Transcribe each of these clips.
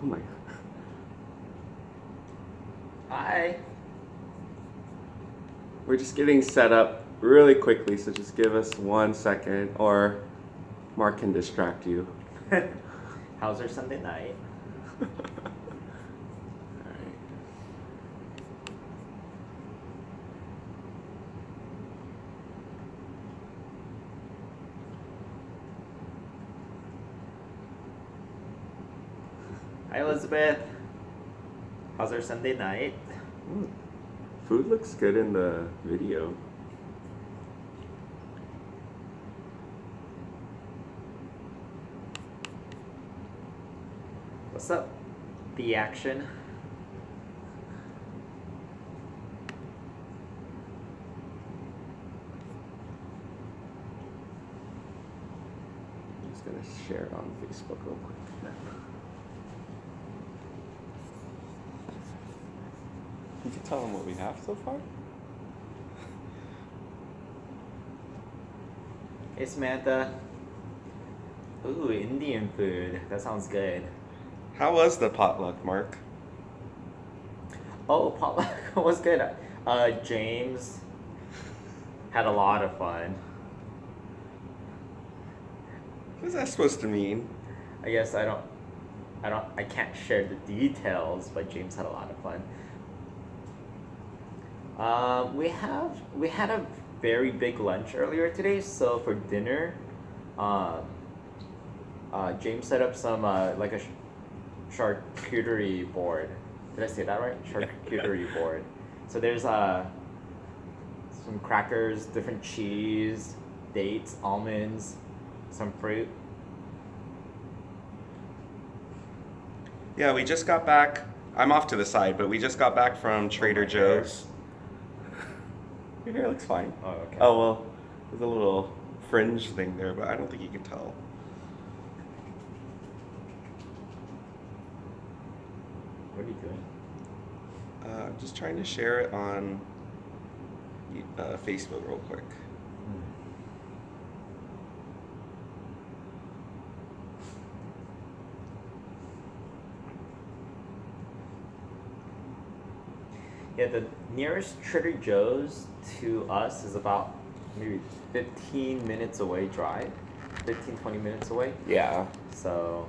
Oh my. Hi. We're just getting set up really quickly, so just give us 1 second, or Mark can distract you. How's our Sunday night? Alright. Hi, Elizabeth. How's our Sunday night? Food looks good in the video. What's up? The action. I'm just gonna share it on Facebook real quick. You can tell them what we have so far. Hey, Samantha. Ooh, Indian food. That sounds good. How was the potluck, Mark? Oh, potluck was good. James had a lot of fun. What is that supposed to mean? I guess I can't share the details, but James had a lot of fun. We had a very big lunch earlier today, so for dinner, James set up some like a charcuterie board. Did I say that right? Charcuterie board. So there's some crackers, different cheese, dates, almonds, some fruit. Yeah, we just got back. I'm off to the side, but we just got back from Trader Joe's. Your hair looks fine. Oh, okay. Oh, well, there's a little fringe thing there, but I don't think you can tell. What are you doing? I'm just trying to share it on Facebook real quick. Yeah, the nearest Trader Joe's to us is about maybe 15 minutes away drive. 15, 20 minutes away. Yeah. So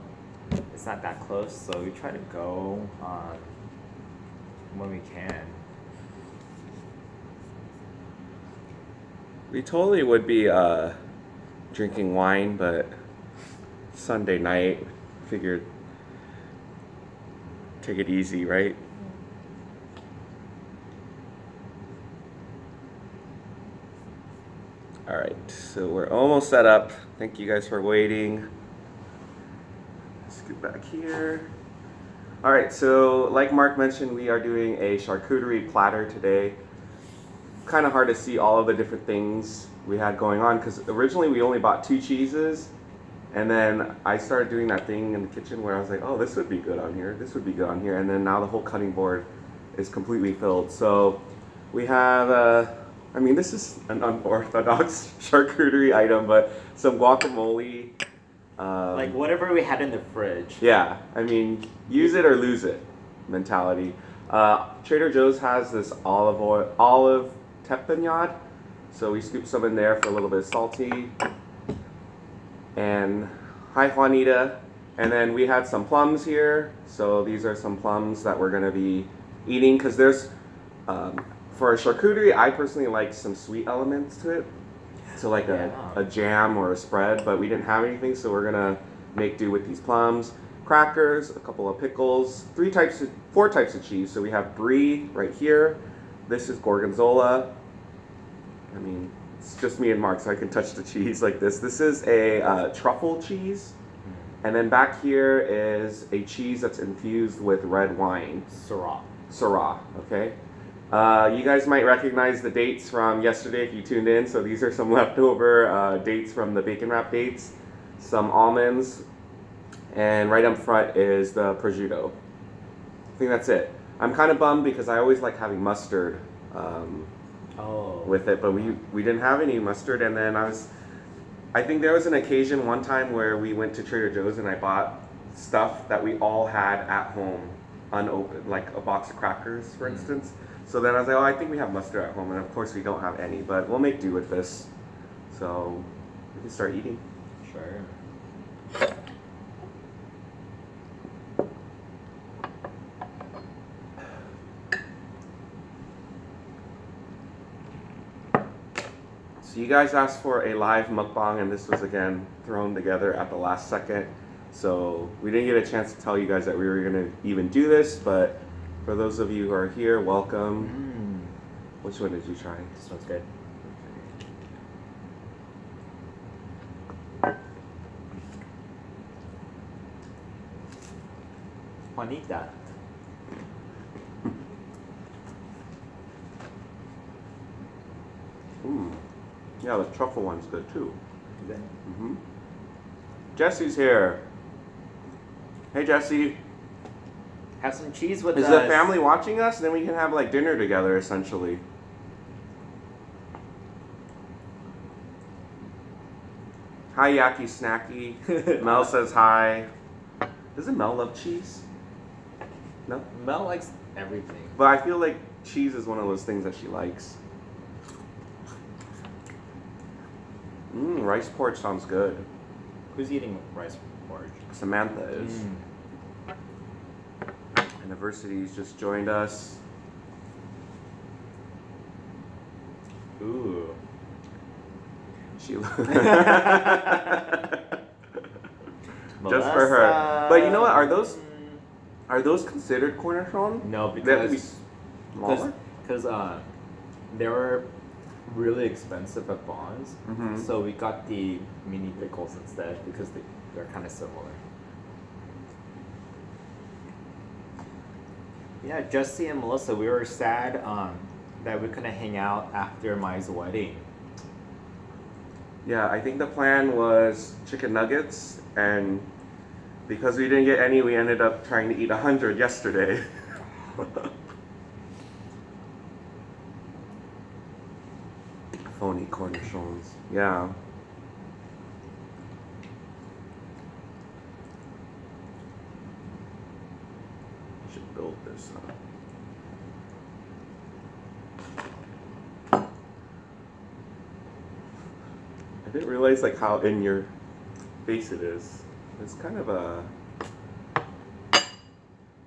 it's not that close, so we try to go when we can. We totally would be drinking wine, but Sunday night, figured take it easy, right? All right, so we're almost set up. Thank you guys for waiting. Scoot back here. All right, so like Mark mentioned, we are doing a charcuterie platter today. Kind of hard to see all of the different things we had going on because originally we only bought 2 cheeses, and then I started doing that thing in the kitchen where I was like, oh, this would be good on here, this would be good on here, and then now the whole cutting board is completely filled. So we have I mean, this is an unorthodox charcuterie item, but some guacamole. Like whatever we had in the fridge. Yeah, I mean, use it or lose it mentality. Trader Joe's has this olive tapenade, so we scoop some in there for a little bit salty. And hi Juanita. And then we had some plums here, so these are some plums that we're gonna be eating because there's for a charcuterie, I personally like some sweet elements to it. So like a jam or a spread, but we didn't have anything, so we're gonna make do with these plums, crackers, a couple of pickles, 4 types of cheese. So we have brie right here. This is gorgonzola. I mean, it's just me and Mark, so I can touch the cheese like this. This is a truffle cheese. And then back here is a cheese that's infused with red wine. Syrah, okay? You guys might recognize the dates from yesterday if you tuned in. So these are some leftover dates from the bacon wrap dates, some almonds, and right up front is the prosciutto. I think that's it. I'm kind of bummed because I always like having mustard with it, but we didn't have any mustard. And then I think there was an occasion one time where we went to Trader Joe's and I bought stuff that we all had at home unopened, like a box of crackers, for instance. So then I was like, oh, I think we have mustard at home, and of course we don't have any, but we'll make do with this. So we can start eating. Sure. So you guys asked for a live mukbang, and this was again thrown together at the last second. So we didn't get a chance to tell you guys that we were gonna even do this, but for those of you who are here, welcome. Which one did you try? This one's good. Juanita. Yeah, the truffle one's good too. Good. Jesse's here. Hey, Jesse. Have some cheese with us. Is the family watching us? Then we can have like dinner together, essentially. Hi, Yaki Snacky. Mel says hi. Doesn't Mel love cheese? No? Mel likes everything. But I feel like cheese is one of those things that she likes. Rice porridge sounds good. Who's eating rice porridge? Samantha is. University's just joined us. Ooh. She just for her. But you know what? Are those considered cornerstone? No, because they were really expensive at Vaughn's, so we got the mini pickles instead because they're kind of similar. Yeah, Jesse and Melissa, we were sad that we couldn't hang out after Mai's wedding. Yeah, I think the plan was chicken nuggets, and because we didn't get any, we ended up trying to eat 100 yesterday. Phony cornichons. Yeah. I should build this up. I didn't realize like how in your face it is. It's kind of a...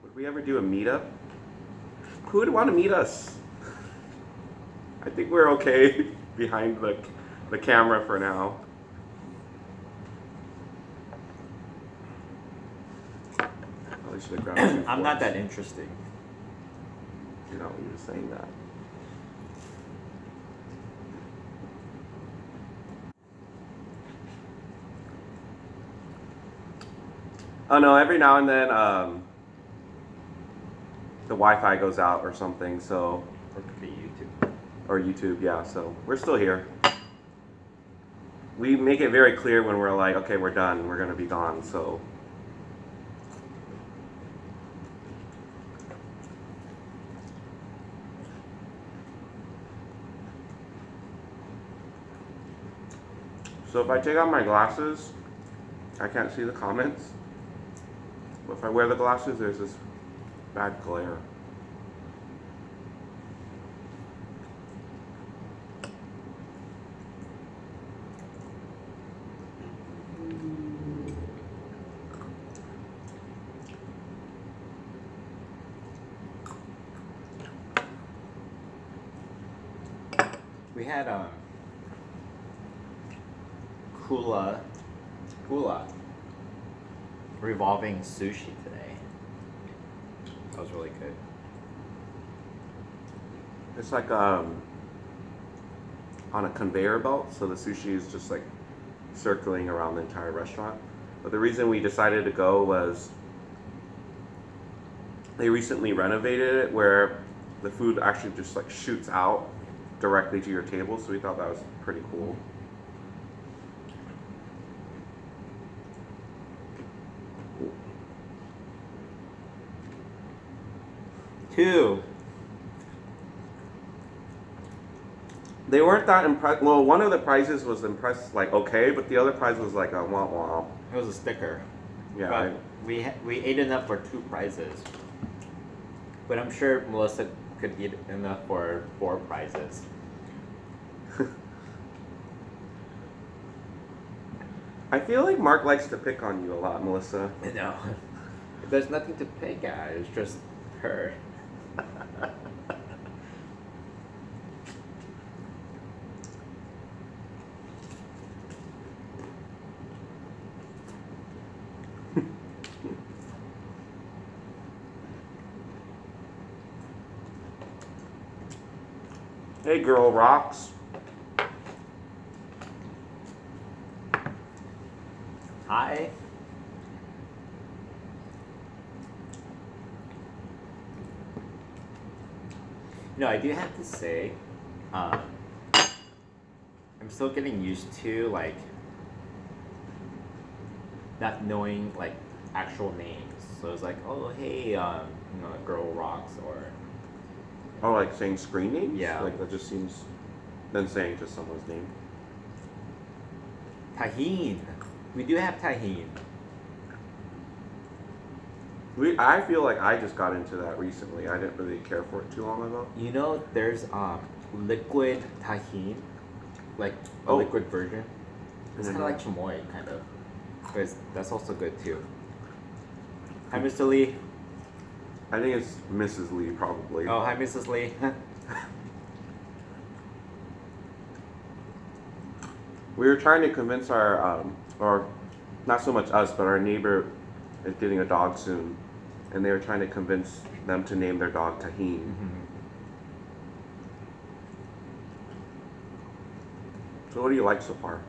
Would we ever do a meetup? Who would want to meet us? I think we're okay behind the camera for now. Probably should have grabbed two I'm not forks. that interesting. You know, you were saying that. Oh no, every now and then the Wi-Fi goes out or something, so... Or it could be YouTube. Or YouTube, yeah, so we're still here. We make it very clear when we're like, okay, we're done, we're gonna be gone, so... So if I take out my glasses, I can't see the comments. But if I wear the glasses, there's this bad glare. We had Kula revolving sushi today. That was really good. It's like on a conveyor belt, so the sushi is just like circling around the entire restaurant. But the reason we decided to go was they recently renovated it where the food actually just like shoots out directly to your table, so we thought that was pretty cool. Two. They weren't that impressed. Well, one of the prizes was impressed, like okay, but the other prize was like a womp womp. It was a sticker. Yeah. But we ate enough for 2 prizes. But I'm sure Melissa could eat enough for 4 prizes. I feel like Mark likes to pick on you a lot, Melissa. No. There's nothing to pick at. It's just her. Hey, girl rocks. Hi. No, I do have to say, I'm still getting used to like not knowing like actual names. So it's like, oh hey, girl rocks or Oh, like saying screen names? Yeah. Like that just seems than saying just someone's name. Tahine. We do have Tahine. I feel like I just got into that recently. I didn't really care for it too long ago. You know, there's liquid Tahine, like a liquid version. It's kind of like chamoy, kind of. But that's also good too. Hi, Mr. Lee. I think it's Mrs. Lee, probably. Oh, hi, Mrs. Lee. We were trying to convince our, or not so much us, but our neighbor is getting a dog soon. And they were trying to convince them to name their dog Tahine. Mm-hmm. So what do you like so far?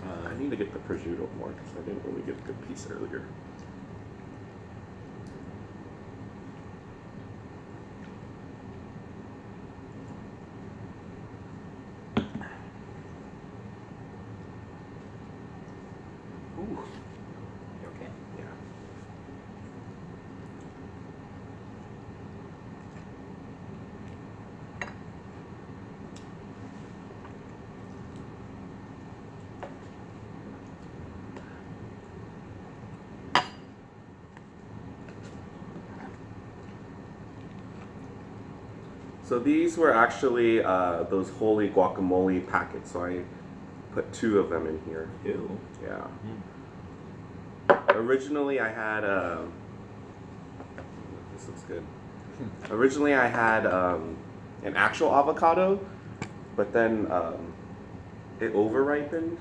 I need to get the prosciutto more because I didn't really get a good piece earlier. Ooh. You okay? Yeah. So these were actually those holy guacamole packets. So I put 2 of them in here. Ew. Yeah. Mm. Originally I had this looks good. Originally I had an actual avocado, but then it over ripened,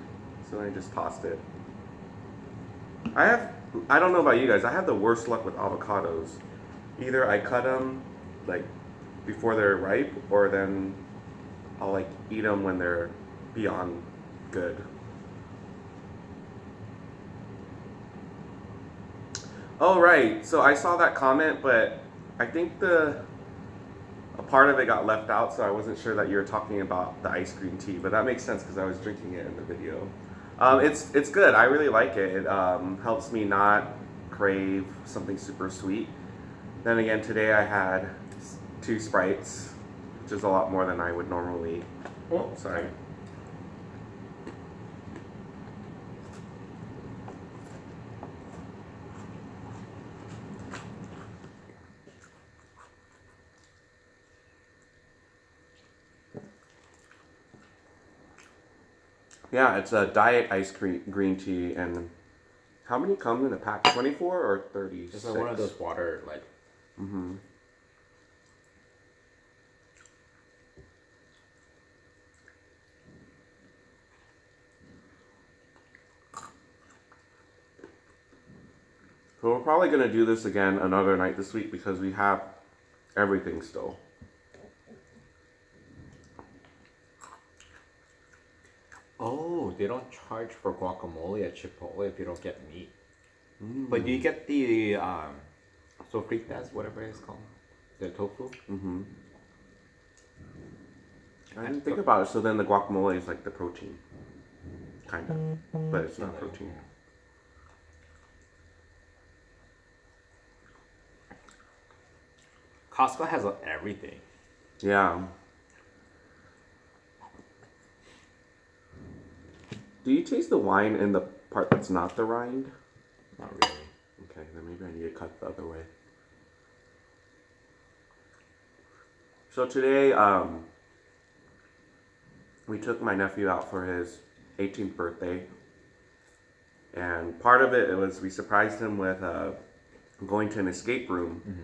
so I just tossed it. I don't know about you guys, I have the worst luck with avocados. Either I cut them like before they're ripe, or then I'll like eat them when they're beyond good. Oh right, so I saw that comment, but I think a part of it got left out, so I wasn't sure that you were talking about the ice cream tea, but that makes sense because I was drinking it in the video. It's good, I really like it. It helps me not crave something super sweet. Then again, today I had 2 Sprites, which is a lot more than I would normally. Oh, sorry. Yeah, it's a diet ice cream green tea, and how many come in a pack? 24 or 36? It's like one of those water like. Mm-hmm. So we're probably gonna do this again another night this week because we have everything still. Oh, they don't charge for guacamole at Chipotle if you don't get meat. Mm. But do you get the sofritas, whatever it's called, the tofu? Mm-hmm. I didn't think about it. So then the guacamole is like the protein, kind of, but it's not protein. Costco has everything. Yeah. Do you taste the wine in the part that's not the rind? Not really. Okay, then maybe I need to cut the other way. So today, we took my nephew out for his 18th birthday. And part of it was we surprised him with going to an escape room. Mm-hmm.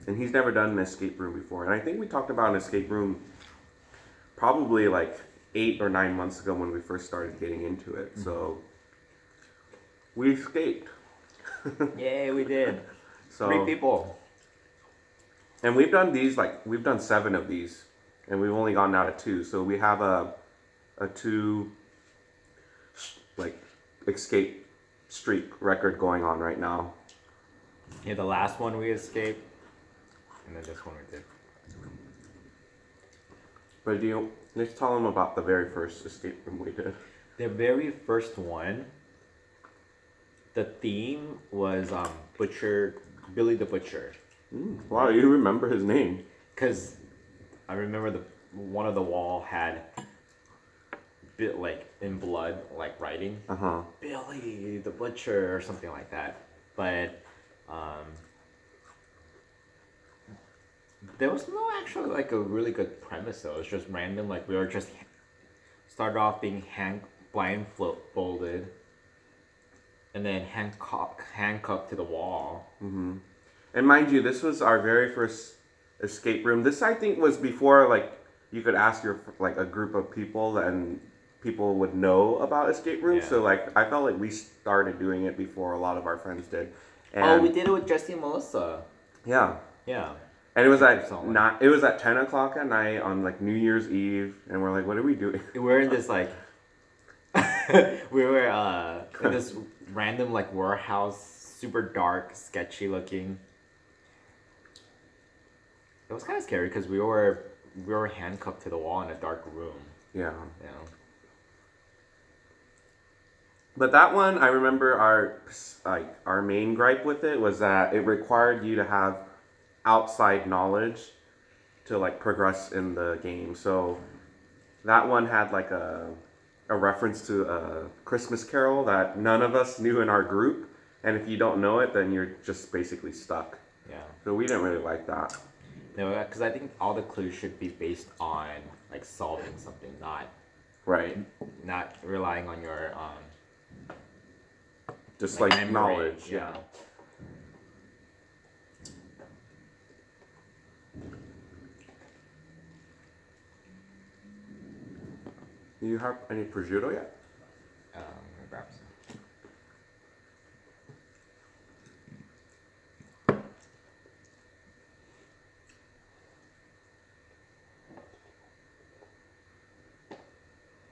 And he's never done an escape room before. And I think we talked about an escape room probably like 8 or 9 months ago when we first started getting into it. Mm-hmm. So we escaped. Yay, we did. So, 3 people. And we've done these, like, we've done 7 of these. And we've only gotten out of 2. So we have a 2, like, escape streak record going on right now. Yeah, the last one we escaped. And then this one we did. But let's tell them about the very first escape room we did. The very first one, the theme was Billy the Butcher. Wow, you remember his name. Because I remember one of the wall had bit like in blood, like writing. Billy the Butcher or something like that. But there was no actually like a really good premise though. It was just random. Like we were just started off being blindfolded, and then handcuffed to the wall. Mm-hmm. And mind you, this was our very first escape room. This I think was before like you could ask a group of people and people would know about escape rooms. Yeah. So like I felt like we started doing it before a lot of our friends did. And we did it with Jesse and Melissa. Yeah. Yeah. And it was at 10 o'clock at night on like New Year's Eve, and we're like, what are we doing? We're in this like we were in this random like warehouse, super dark, sketchy looking. It was kind of scary because we were handcuffed to the wall in a dark room. Yeah. Yeah. But that one, I remember our main gripe with it was that it required you to have outside knowledge to like progress in the game. So that one had like a reference to a Christmas Carol that none of us knew in our group, and if you don't know it, then you're just basically stuck. Yeah. So we didn't really like that. No, because I think all the clues should be based on like solving something, not relying on your just like memory. Knowledge. Yeah. Do you have any prosciutto yet? I'm gonna grab some.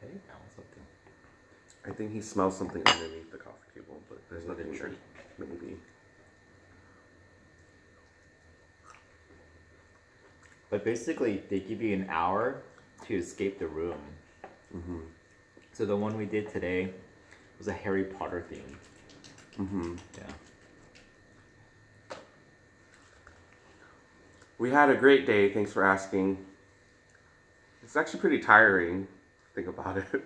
Hey, found something. I think he smells something underneath the coffee table, but there's nothing there. Maybe. But basically, they give you an hour to escape the room. Mm-hmm. So the one we did today was a Harry Potter theme. Mm-hmm. Yeah. We had a great day. Thanks for asking. It's actually pretty tiring. Think about it.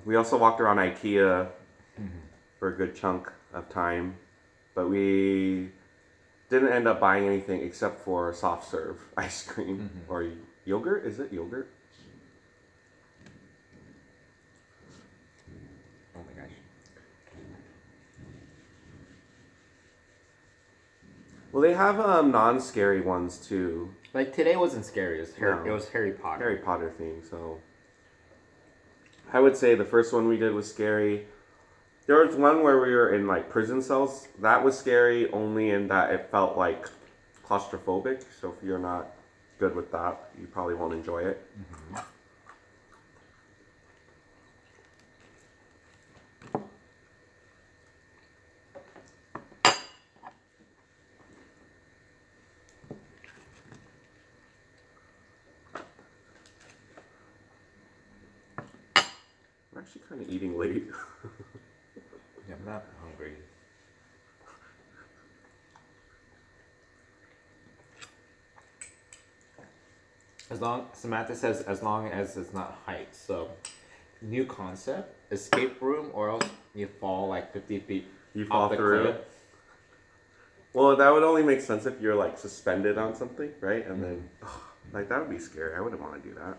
We also walked around IKEA for a good chunk of time, but we didn't end up buying anything except for soft serve ice cream or yogurt. Is it yogurt? Oh my gosh. Well, they have non-scary ones too. Like today wasn't scary. It was Harry Potter. Harry Potter theme. So I would say the first one we did was scary. There was one where we were in like prison cells. That was scary only in that it felt like claustrophobic. So if you're not good with that, you probably won't enjoy it. Mm-hmm. I'm actually kind of eating late. Yeah, I'm not hungry. Samantha says, as long as it's not heights. So, new concept, escape room, or else you fall like 50 feet You fall off the through. cliff. Well, that would only make sense if you're like suspended on something, right? And then, like, that would be scary. I wouldn't want to do that.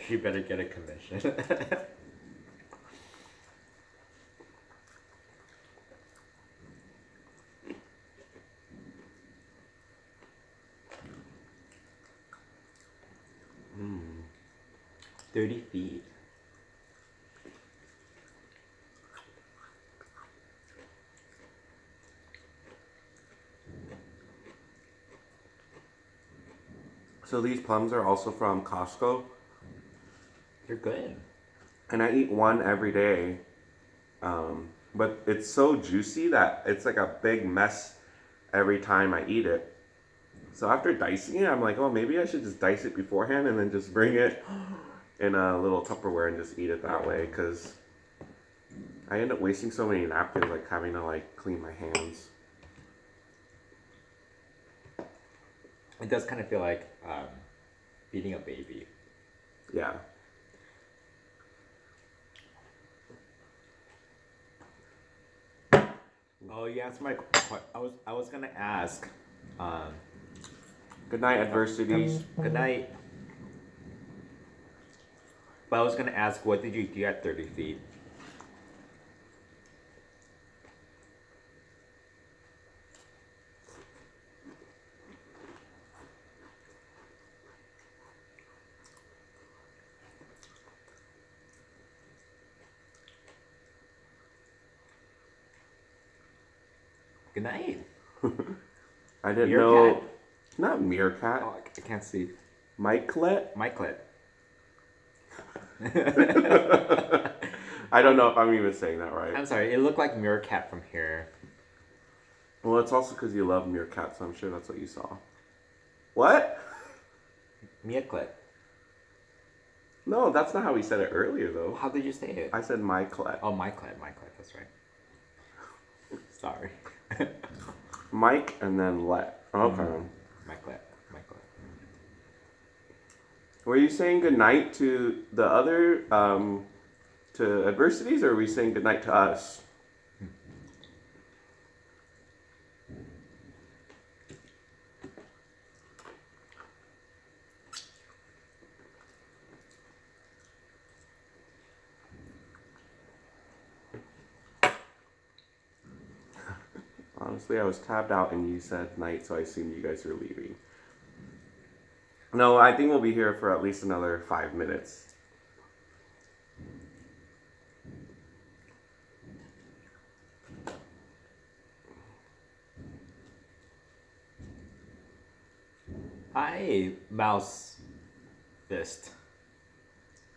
She better get a commission. Mm. 30 feet. So these plums are also from Costco. You're good. And I eat one every day. But it's so juicy that it's like a big mess every time I eat it. So after dicing it, I'm like, oh, maybe I should just dice it beforehand and then just bring it in a little Tupperware and just eat it that way. Because I end up wasting so many napkins, like having to like clean my hands. It does kind of feel like feeding a baby. Yeah. Oh, you answered my. I was gonna ask. Good night, adversities. Good night. But I was gonna ask, what did you do at 30 feet? Good night. I didn't Meerkat. know. Not meerkat. Oh, I can't see. Mikelet? Mikelet. I don't know if I'm even saying that right. I'm sorry, it looked like meerkat from here. Well, it's also because you love meerkat, so I'm sure that's what you saw. What? Meerkat. No, that's not how we said it earlier, though. How did you say it? I said Mikelet. Oh, Mikelet, that's right. Sorry. Mike and then let. Okay. Mikelet. Were you saying goodnight to the other, to adversities, or were we saying goodnight to us? Honestly, I was tabbed out and you said night, so I assumed you guys were leaving. No, I think we'll be here for at least another 5 minutes. Hi, Mouse Fist.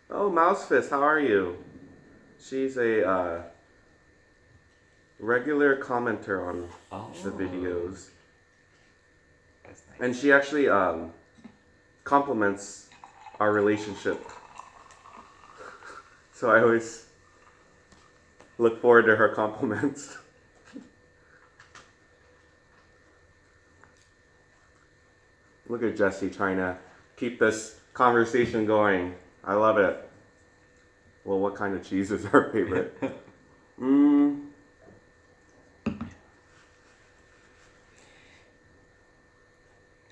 Oh, Mouse Fist, how are you? She's a regular commenter on the videos. That's nice. And she actually compliments our relationship. So I always look forward to her compliments. Look at Jesse trying to keep this conversation going. I love it. Well, what kind of cheese is our favorite?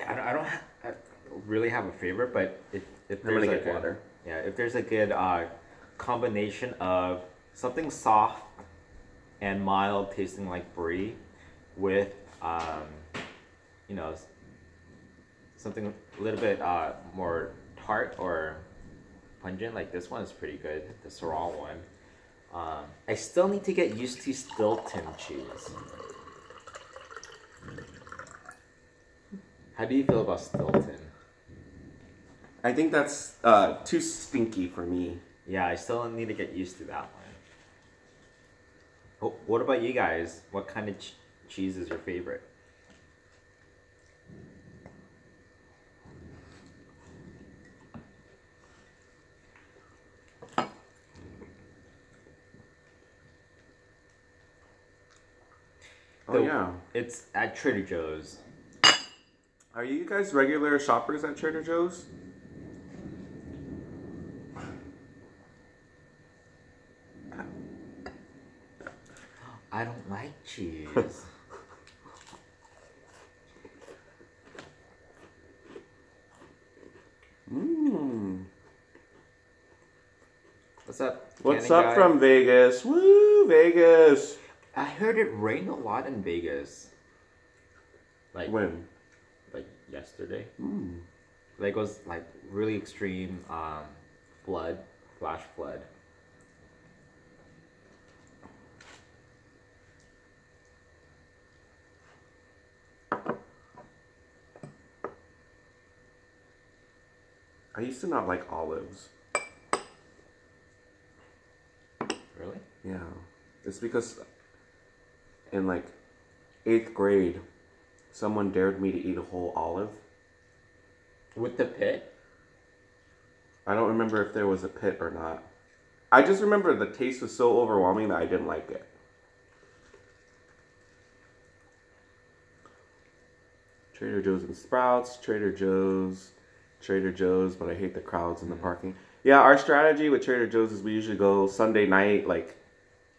I don't really have a favorite, but if I'm there's gonna a get good, water. yeah, if there's a good combination of something soft and mild, tasting like brie, with you know, something a little bit more tart or pungent, like this one is pretty good, the Syrah one. I still need to get used to Stilton cheese. How do you feel about Stilton? I think that's too stinky for me. Yeah, I still need to get used to that one. What about you guys? What kind of cheese is your favorite? Oh, yeah. It's at Trader Joe's. Are you guys regular shoppers at Trader Joe's? I don't like cheese. Mmm. What's up? What's Cannon up guy? from Vegas? Woo, Vegas. I heard it rained a lot in Vegas. Like When? Like yesterday. Mm. Like it was like really extreme flood, flash flood. I used to not like olives. Really? Yeah. It's because in like 8th grade, someone dared me to eat a whole olive. With the pit? I don't remember if there was a pit or not. I just remember the taste was so overwhelming that I didn't like it. Trader Joe's and Sprouts, Trader Joe's, but I hate the crowds in the parking. Yeah, our strategy with Trader Joe's is we usually go Sunday night, like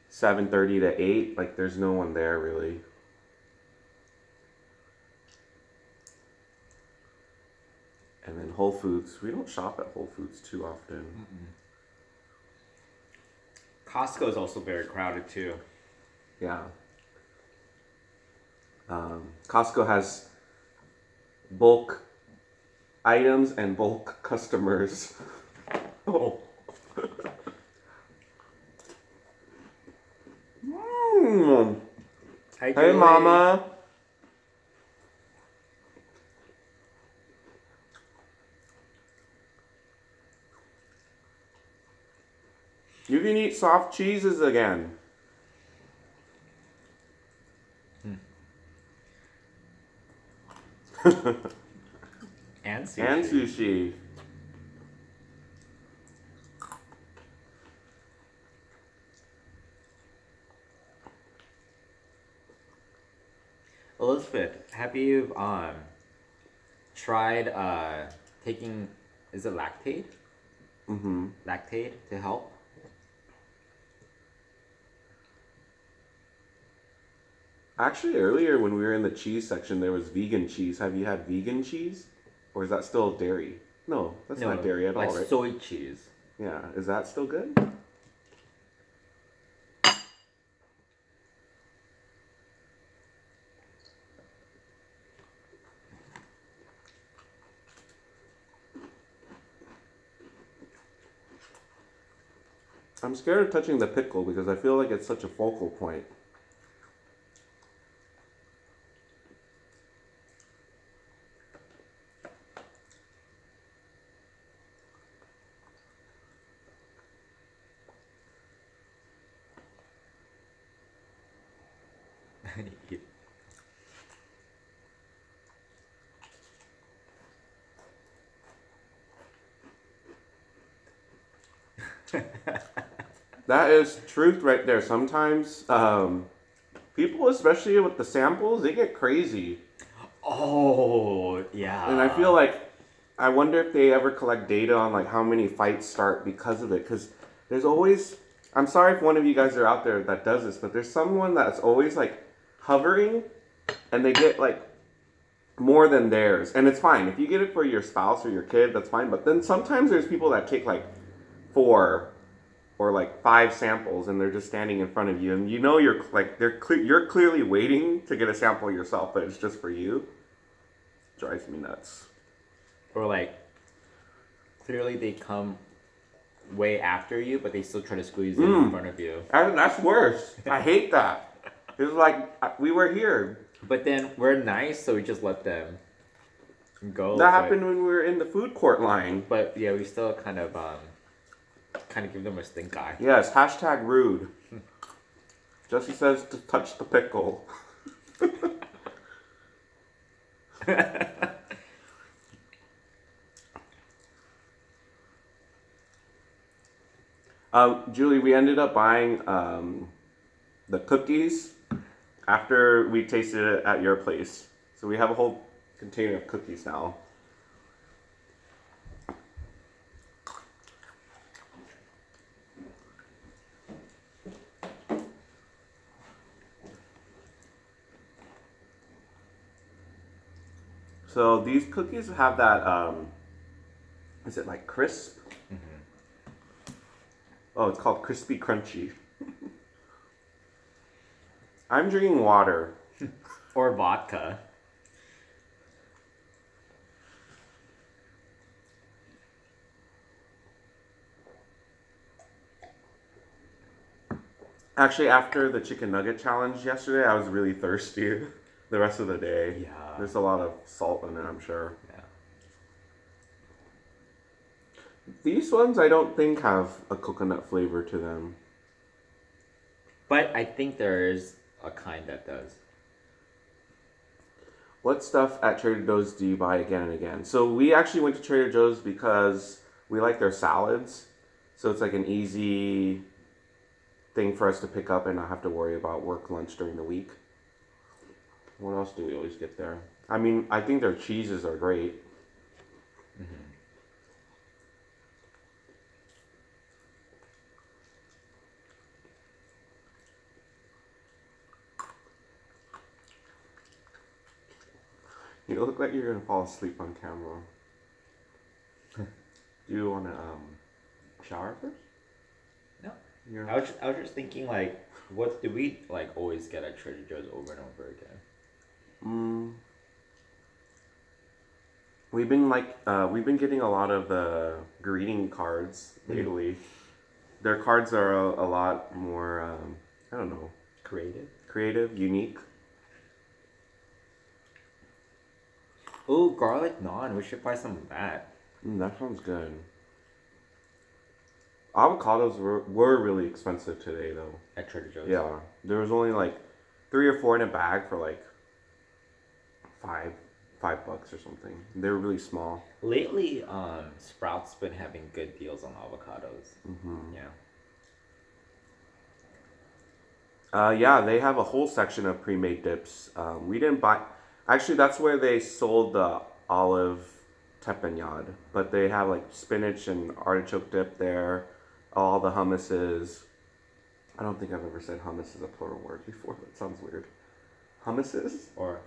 7:30 to 8. Like, there's no one there, really. And then Whole Foods. We don't shop at Whole Foods too often. Costco is also very crowded too. Yeah. Costco has bulk items and bulk customers. Oh. Hi, Hey, Mama. You can eat soft cheeses again. And sushi. And sushi. Elizabeth, have you tried taking, is it lactate? Mm-hmm. Lactate to help? Actually, earlier when we were in the cheese section, there was vegan cheese. Have you had vegan cheese? Or is that still dairy? No, that's not dairy at all, right? Like soy cheese. Yeah, is that still good? I'm scared of touching the pickle because I feel like it's such a focal point. That is truth right there. Sometimes people, especially with the samples, they get crazy. Oh, yeah. And I feel like, I wonder if they ever collect data on like how many fights start because of it. Because there's always, I'm sorry if one of you guys are out there that does this, but there's someone that's always like hovering and they get like more than theirs. And it's fine. If you get it for your spouse or your kid, that's fine. But then sometimes there's people that take like 4 or like 5 samples and they're just standing in front of you. And you know you're like, you're clearly waiting to get a sample yourself, but it's just for you. It drives me nuts. Or like, clearly they come way after you, but they still try to squeeze in front of you. And that's worse. I hate that. It's like, we were here. But then we're nice, so we just let them go. That happened when we were in the food court line. But yeah, we still kind of give them a stink eye. Yes, hashtag rude. Jesse says to touch the pickle. Julie, we ended up buying the cookies after we tasted it at your place. So we have a whole container of cookies now. So these cookies have that, is it like crisp? Oh, it's called crispy crunchy. I'm drinking water. Or vodka. Actually, after the chicken nugget challenge yesterday, I was really thirsty the rest of the day. Yeah. There's a lot of salt in it, I'm sure. Yeah. These ones I don't think have a coconut flavor to them. But I think there is a kind that does. What stuff at Trader Joe's do you buy again and again? So we actually went to Trader Joe's because we like their salads. So it's like an easy thing for us to pick up and not have to worry about work lunch during the week. What else do we always get there? I mean, I think their cheeses are great. You look like you're gonna fall asleep on camera. Do you want to shower first? No. You're... I was just thinking, like, what do we like always get at Trader Joe's over and over again? We've been getting a lot of the greeting cards lately. Their cards are a lot more I don't know, creative, unique. Oh, garlic naan. We should buy some of that. That sounds good. Avocados were really expensive today, though. At Trader Joe's? Yeah. There was only like 3 or 4 in a bag for like $5 or something. They were really small. Lately, Sprouts been having good deals on avocados. Yeah. Yeah, they have a whole section of pre-made dips. We didn't buy... Actually, that's where they sold the olive teppanyaki. But they have like spinach and artichoke dip there. All the hummuses. I don't think I've ever said hummus is a plural word before. That sounds weird. Hummuses? Or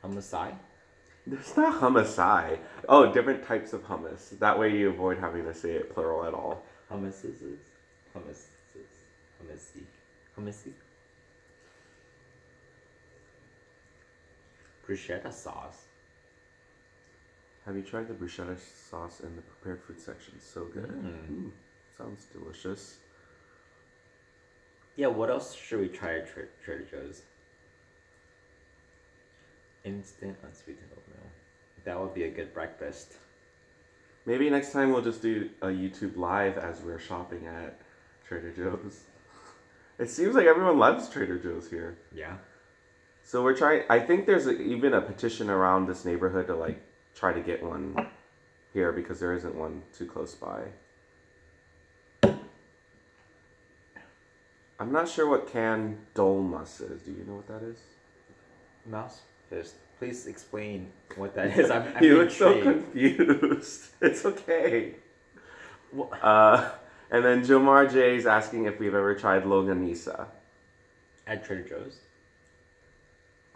hummusai? There's not hummusai. Oh, different types of hummus. That way you avoid having to say it plural at all. Hummuses. Hummusy. Bruschetta sauce. Have you tried the bruschetta sauce in the prepared food section? So good. Sounds delicious. Yeah, what else should we try at Trader Joe's? Instant unsweetened oatmeal. That would be a good breakfast. Maybe next time we'll just do a YouTube live as we're shopping at Trader Joe's. It seems like everyone loves Trader Joe's here. Yeah. So we're trying, I think there's even a petition around this neighborhood to like try to get one here because there isn't one too close by. I'm not sure what canned dolmas is. Do you know what that is? Mouse fist. Please explain what that is. I'm You look so confused. It's okay. And then Jomar J is asking if we've ever tried longanisa. At Trader Joe's?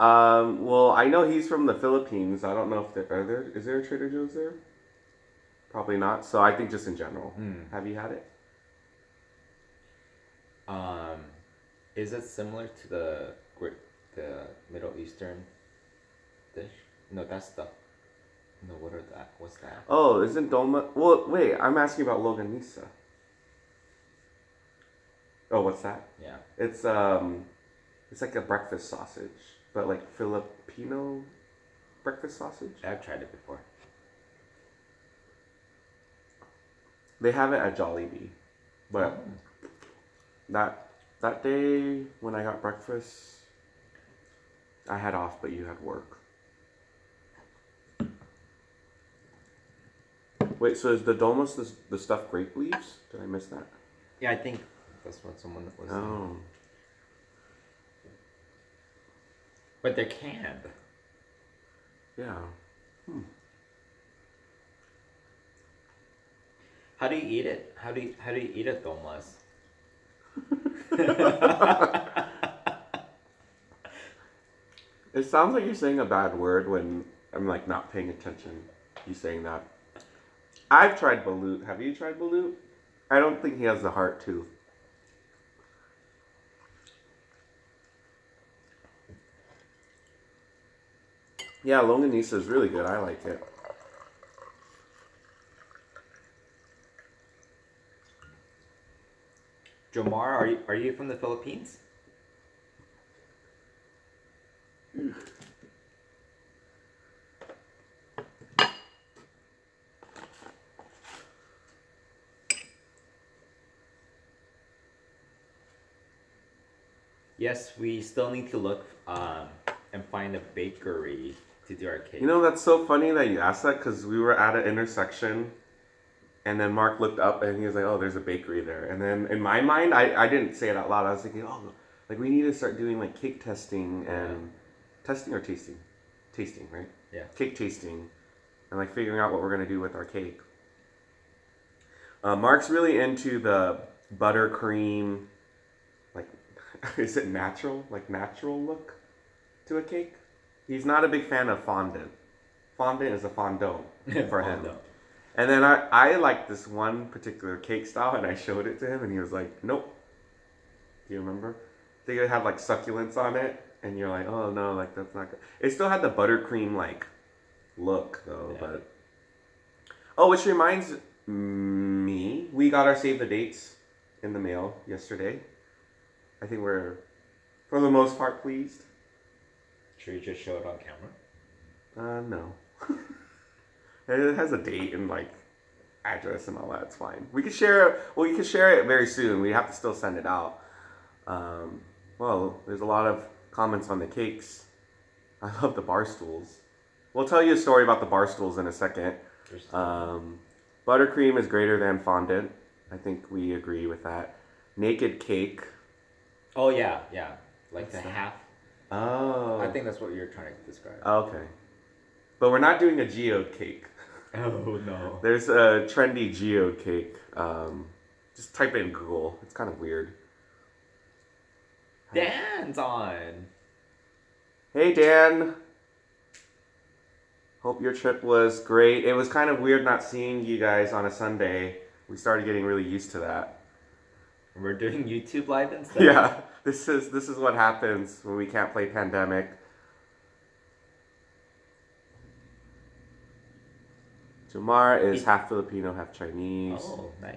Well, I know he's from the Philippines. I don't know if is there a Trader Joe's there? Probably not. So I think just in general. Have you had it? Is it similar to the Middle Eastern dish? No, what's that? What's that? Oh, isn't dolma? Well, wait. I'm asking about longanisa. Oh, what's that? Yeah. It's like a breakfast sausage. But like Filipino breakfast sausage? I've tried it before. They have it at Jollibee. But that day when I got breakfast, I had off, but you had work. Wait, so is the dolmas the stuffed grape leaves? Did I miss that? Yeah, I think that's what someone was saying. Oh. But they're canned. Yeah. How do you eat it? How do you eat it, dolmas? It sounds like you're saying a bad word when I'm like not paying attention. You saying that? I've tried balut. Have you tried balut? I don't think he has the heart tooth. Yeah, longanisa is really good. I like it. Jomar, are you from the Philippines? Yes, we still need to look and find a bakery to do our cake. You know, that's so funny that you asked that because we were at an intersection and then Mark looked up and he was like, oh, there's a bakery there. And then in my mind, I didn't say it out loud. I was thinking, oh, like we need to start doing like cake testing and testing or tasting? Tasting, right? Yeah. Cake tasting and like figuring out what we're going to do with our cake. Mark's really into the buttercream, like, is it natural? Like natural look to a cake? He's not a big fan of fondant. Fondant is a fondant for him. And then I like this one particular cake style and I showed it to him and he was like, nope. Do you remember? They had like succulents on it and you're like, oh no, like that's not good. It still had the buttercream like look though, but. Oh, which reminds me, we got our save the dates in the mail yesterday. I think we're, for the most part, pleased. Should we just show it on camera? No. It has a date and like address and all that. It's fine. We could share it. Well, you can share it very soon. We have to still send it out. Well, there's a lot of comments on the cakes. I love the bar stools. We'll tell you a story about the bar stools in a second. Buttercream is greater than fondant. I think we agree with that. Naked cake. Oh yeah, yeah. Like the that? half. Oh. I think that's what you're trying to describe. Okay. But we're not doing a geode cake. Oh no. There's a trendy geode cake. Just type it in Google. It's kind of weird. Dan's on. Hey Dan. Hope your trip was great. It was kind of weird not seeing you guys on a Sunday. We started getting really used to that. We're doing YouTube live instead. Yeah, this is what happens when we can't play Pandemic. Jomar is half Filipino, half Chinese. Oh, nice.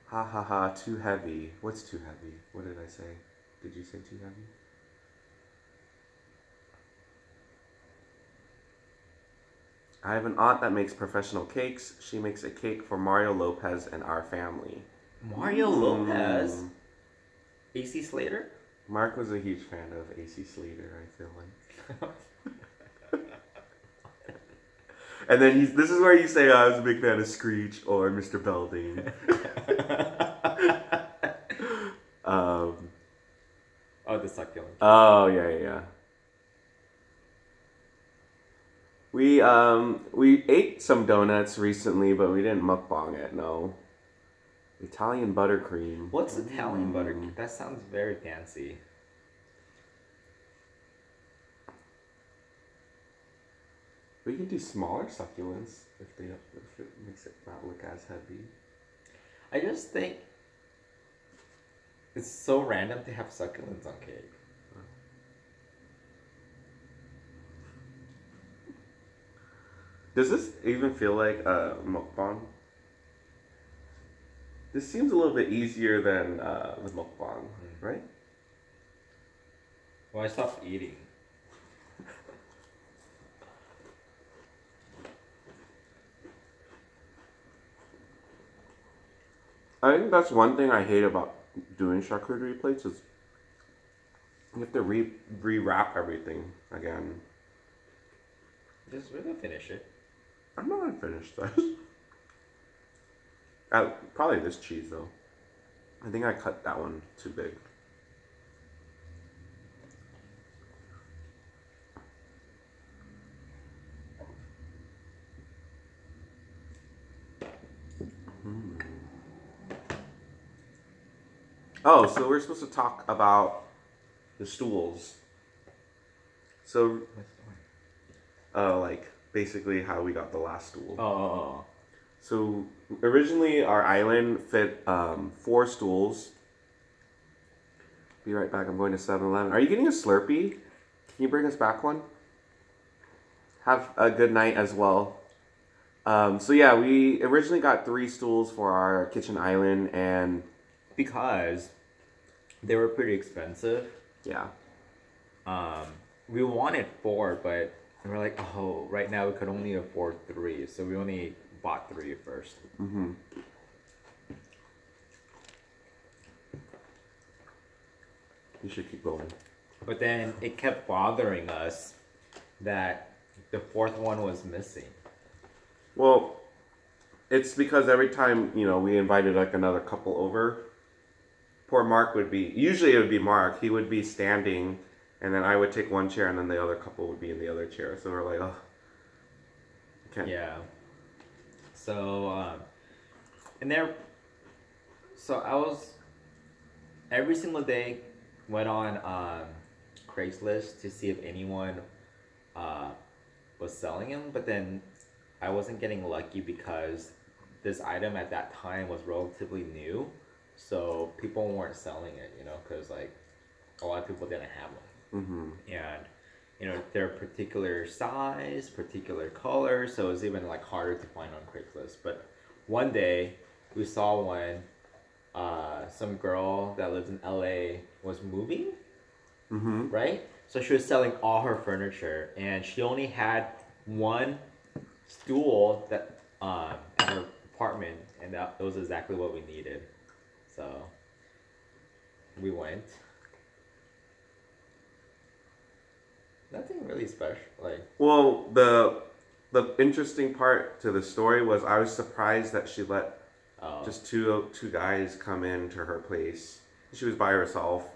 Ha ha ha, too heavy. What's too heavy? What did I say? Did you say too heavy? I have an aunt that makes professional cakes. She makes a cake for Mario Lopez and our family. Mario Lopez? AC Slater? Mark was a huge fan of AC Slater, I feel like. And then this is where you say, I was a big fan of Screech or Mr. Belding. Oh, the succulent. Oh, yeah. We ate some donuts recently, but we didn't mukbang it, no. Italian buttercream. What's Italian buttercream? That sounds very fancy. We could do smaller succulents if it makes it not look as heavy. I just think it's so random to have succulents on cake. Does this even feel like a mukbang? This seems a little bit easier than the mukbang, right? Well, I stopped eating. I think that's one thing I hate about doing charcuterie plates is you have to re-wrap everything again. Just we're gonna finish it. I'm not gonna finish this. Probably this cheese though. I think I cut that one too big. Oh, so we're supposed to talk about the stools. So, like basically how we got the last stool. Oh. So originally our island fit 4 stools. Be right back. I'm going to 7-Eleven. Are you getting a Slurpee? Can you bring us back one? Have a good night as well. So yeah, we originally got 3 stools for our kitchen island, and because they were pretty expensive. Yeah. We wanted 4, but we're like, oh, right now we could only afford 3, so we only bought 3 first. Mm-hmm. You should keep going. But then it kept bothering us that the 4th one was missing. Well, it's because every time, you know, we invited like another couple over, poor Mark would be, usually it would be Mark, he would be standing, and then I would take one chair and then the other couple would be in the other chair. So we're like, oh, okay. Yeah. So, and there, so I was, every single day went on Craigslist to see if anyone was selling them, but then I wasn't getting lucky because this item at that time was relatively new, so people weren't selling it, you know, because like a lot of people didn't have them. Mm-hmm. And you know, they're particular size, particular color, so it's even like harder to find on Craigslist. But one day we saw one, some girl that lives in LA was moving, Mm-hmm. right? So she was selling all her furniture, and she only had one stool that at her apartment, and that was exactly what we needed. So we went. Nothing really special, like. Well, the interesting part to the story was I was surprised that she let just two guys come into her place. She was by herself.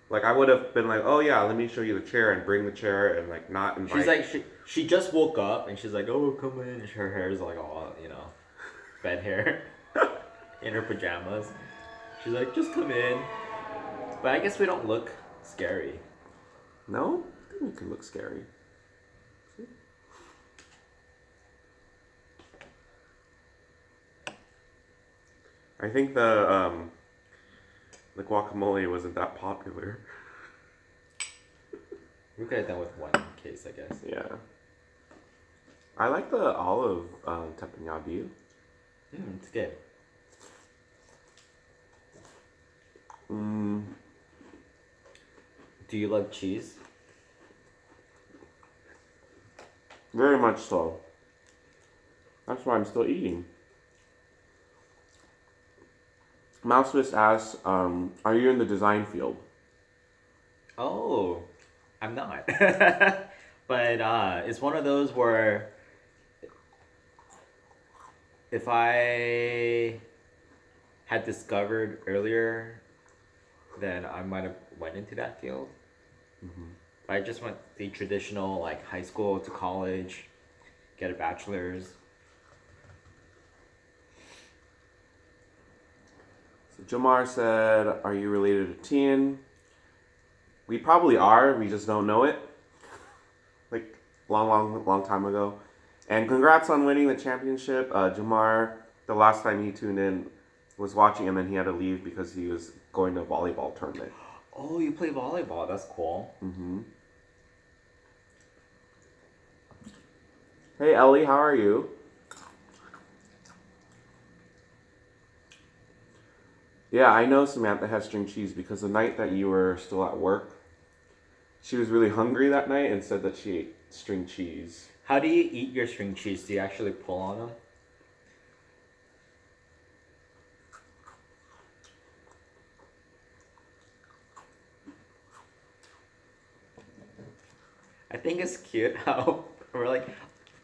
Like, I would have been like, oh yeah, let me show you the chair, and bring the chair, and like not invite. She's like, she just woke up, and she's like, oh, come in. And her hair is like all, you know, bed hair, in her pajamas. She's like, just come in. But I guess we don't look scary. No, I think we can look scary. See? I think the guacamole wasn't that popular. We could have done with one case, I guess. Yeah. I like the olive teppanyaki. Do you? It's good. Do you love cheese? Very much so. That's why I'm still eating. Mousewist asks, are you in the design field? Oh, I'm not. But it's one of those where if I had discovered earlier, then I might have went into that field. Mm-hmm. But I just went the traditional, like, high school to college, get a bachelor's. So Jamar said, are you related to Tien? We probably are, we just don't know it. Like, long time ago. And congrats on winning the championship. Jamar, the last time he tuned in, was watching him and he had to leave because he was going to a volleyball tournament. Oh, you play volleyball. That's cool. Mm-hmm. Hey, Ellie, how are you? Yeah, I know Samantha has string cheese because the night that you were still at work, she was really hungry that night and said that she ate string cheese. How do you eat your string cheese? Do you actually pull on them? I think it's cute how we're like,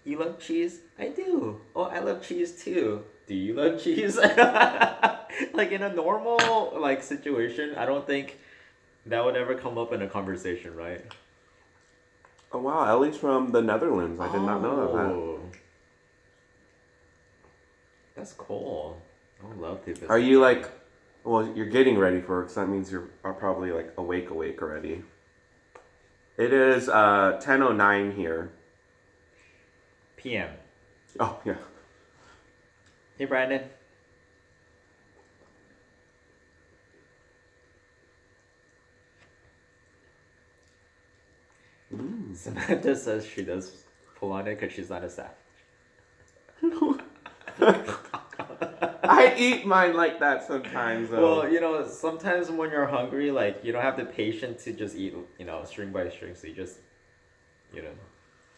you love cheese? I do. Oh, I love cheese too. Do you love cheese? Like in a normal like situation, I don't think that would ever come up in a conversation, right? Oh wow, Ellie's from the Netherlands. I did not know that. That's cool. I would love to visit. Are you like, well, you're getting ready for it, so that means you are probably like awake already. It is 10:09 here. p.m. Oh, yeah. Hey, Brandon. Samantha says she does pull on it because she's not a savage. I eat mine like that sometimes, though. Well, you know, sometimes when you're hungry, like, you don't have the patience to just eat, you know, string by string, so you just, you know.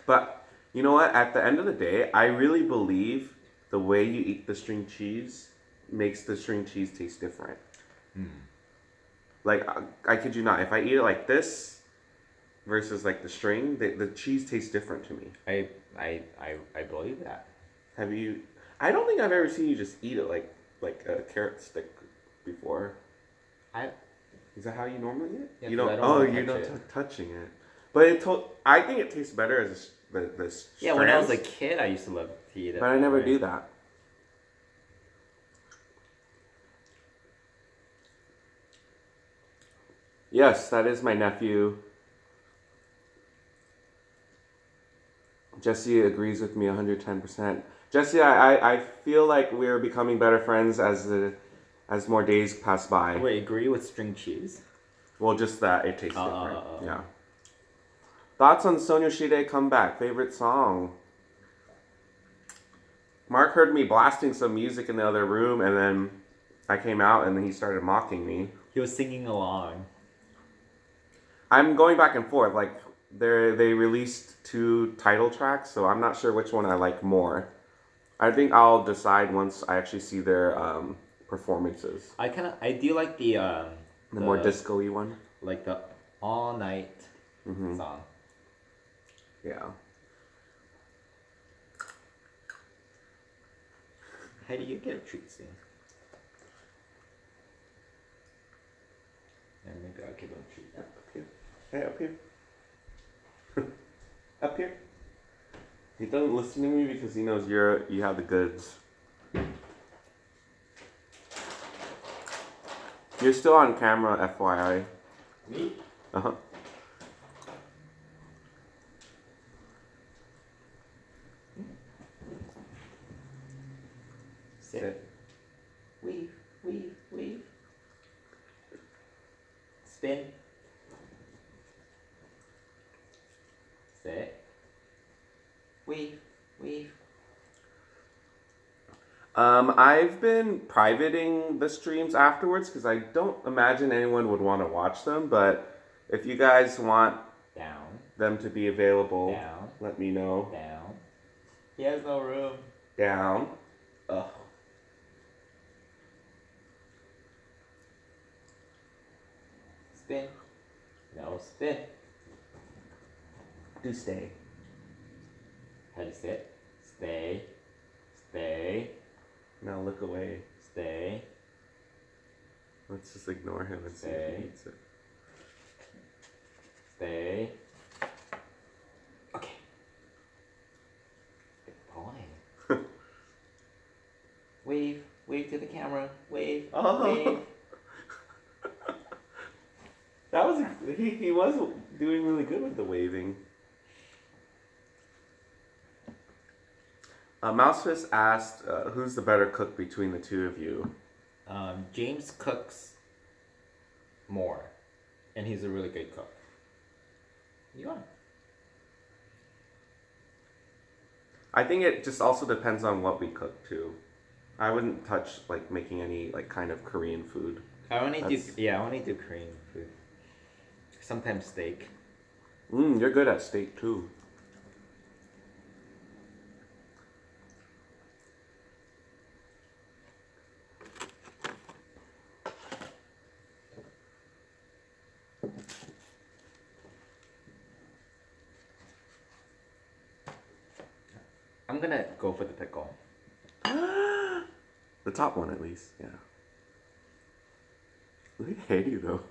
But, you know what? At the end of the day, I really believe the way you eat the string cheese makes the string cheese taste different. Like, I kid you not, if I eat it like this versus like the string, the cheese tastes different to me. I believe that. Have you? I don't think I've ever seen you just eat it like a carrot stick before. Is that how you normally eat it? Yeah, you don't. I don't Oh, wanna you're touch not it. touching it. But I think it tastes better as the Yeah, when I was a strands, kid, I used to love to eat it. but I that never way. do that. Yes, that is my nephew. Jesse agrees with me 110%. Jesse, I feel like we're becoming better friends as more days pass by. Wait, agree with string cheese? Well, just that it tastes different. Oh. Yeah. Thoughts on Sonoshide comeback? Favorite song? Mark heard me blasting some music in the other room, and then I came out, and then he started mocking me. He was singing along. I'm going back and forth. Like they released 2 title tracks, so I'm not sure which one I like more. I think I'll decide once I actually see their performances. I do like the more disco-y one. like the all night song. Yeah. How do you get a treat soon? And maybe I'll give him a treat. Up here. Hey, up here. Up here. He doesn't listen to me because he knows you have the goods. You're still on camera, FYI. Me? Uh-huh. Sit. Weave. Spin. Sit. Weave. I've been privating the streams afterwards because I don't imagine anyone would want to watch them, but if you guys want Down. them to be available, Down. let me know. Down. He has no room. Down. Ugh. Spin. No, spin. Do stay. How do you sit? Stay. Now look away. Stay. Let's just ignore him and see if Stay. he eats it. Stay. Okay. Good boy. Wave to the camera. Wave. Oh. That was he was doing really good with the waving. Mousefist asked, "Who's the better cook between the two of you?" James cooks more, and he's a really good cook. You are. I think it just also depends on what we cook too. I wouldn't touch like making any like kind of Korean food. I only do Korean food. Sometimes steak. You're good at steak too. I'm gonna go for the pickle. The top one at least, yeah. Look at Haiti though.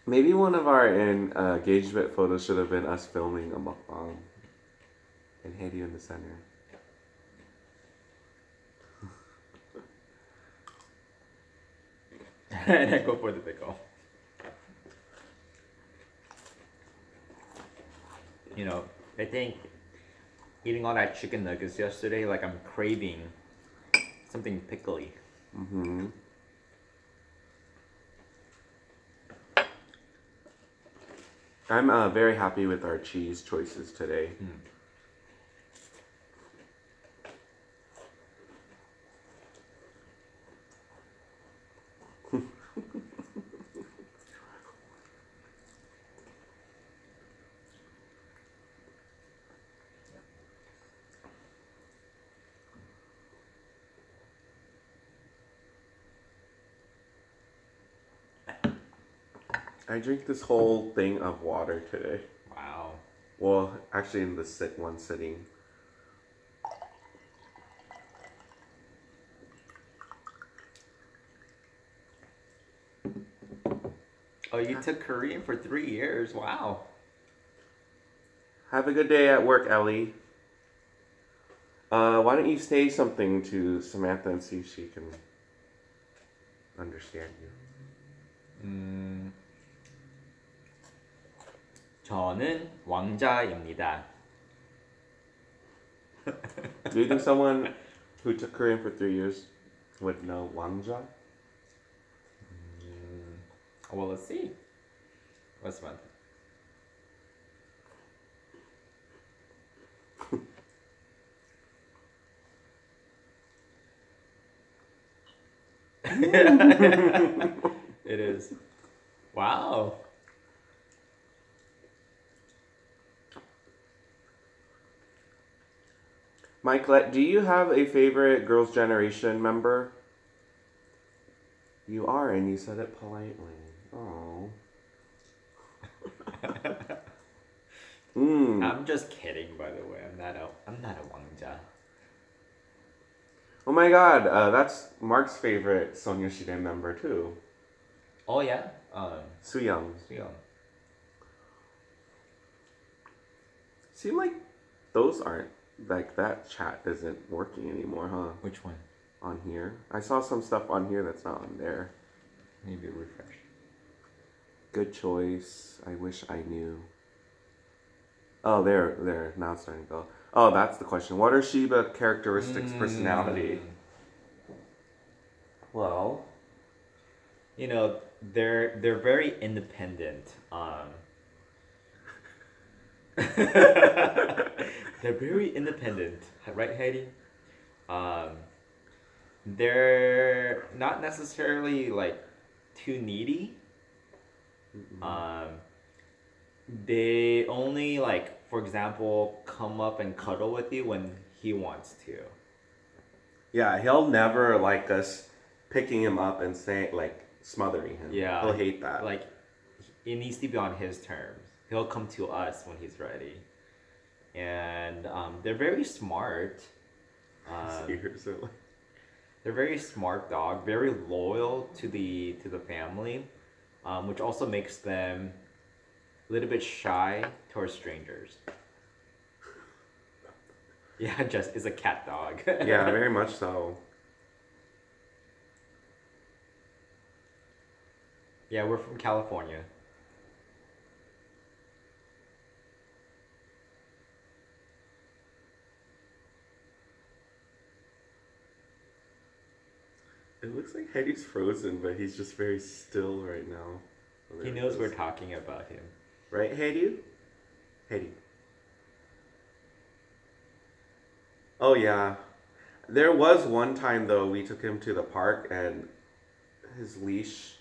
Maybe one of our engagement photos should have been us filming a mukbang and Haiti in the center. And I go for the pickle. You know, I think eating all that chicken nuggets yesterday, like I'm craving something pickly. Mm-hmm. I'm very happy with our cheese choices today. I drink this whole thing of water today. Wow. Well, actually in the one sitting. Oh, you took Korean for 3 years. Wow. Have a good day at work, Ellie. Why don't you say something to Samantha and see if she can understand you? 저는 왕자입니다. Do you think someone who took Korean for 3 years would know Wangja? Well, let's see. What's one? It is. Wow. Mike, do you have a favorite Girls' Generation member? You are, and you said it politely. Oh. I'm just kidding, by the way. I'm not a 왕자. Oh my God, that's Mark's favorite Sonyeonshide member too. Oh yeah. Sooyoung. Sooyoung. Seem like those aren't like that chat isn't working anymore, huh? Which one? On here, I saw some stuff on here that's not on there. Maybe refresh. Good choice. I wish I knew. Oh, there. Now it's starting to go. Oh, that's the question. What are Shiba characteristics, personality? Well, you know, they're very independent. They're very independent, right, Heidi? They're not necessarily like too needy. They only, like, for example, come up and cuddle with you when he wants to. Yeah, he'll never like us picking him up and saying like smothering him. Yeah, he'll hate that. Like, it needs to be on his terms. He'll come to us when he's ready. And they're very smart. They're very smart dog, very loyal to the family, which also makes them a little bit shy towards strangers. Yeah, just is a cat dog. Yeah, very much so. Yeah, we're from California. It looks like Heidi's frozen, but he's just very still right now. Oh, he knows we're talking about him. Right, Heidi? Heidi. Oh, yeah. There was one time, though, we took him to the park and his leash...